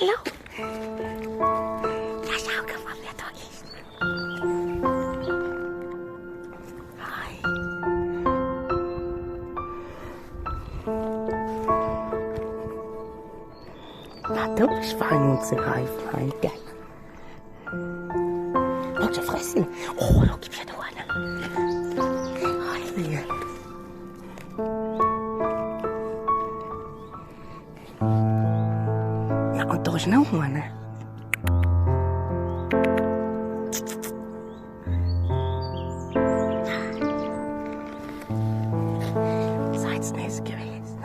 Hallo. Ja, schau mal, wer da ist. Hi. Na, du bist fein und so fein, gell? Magst du fressen? Oh, da gibt's ja noch einen. Hi. Ja, und da ist noch einer. Seid's nicht gewesen.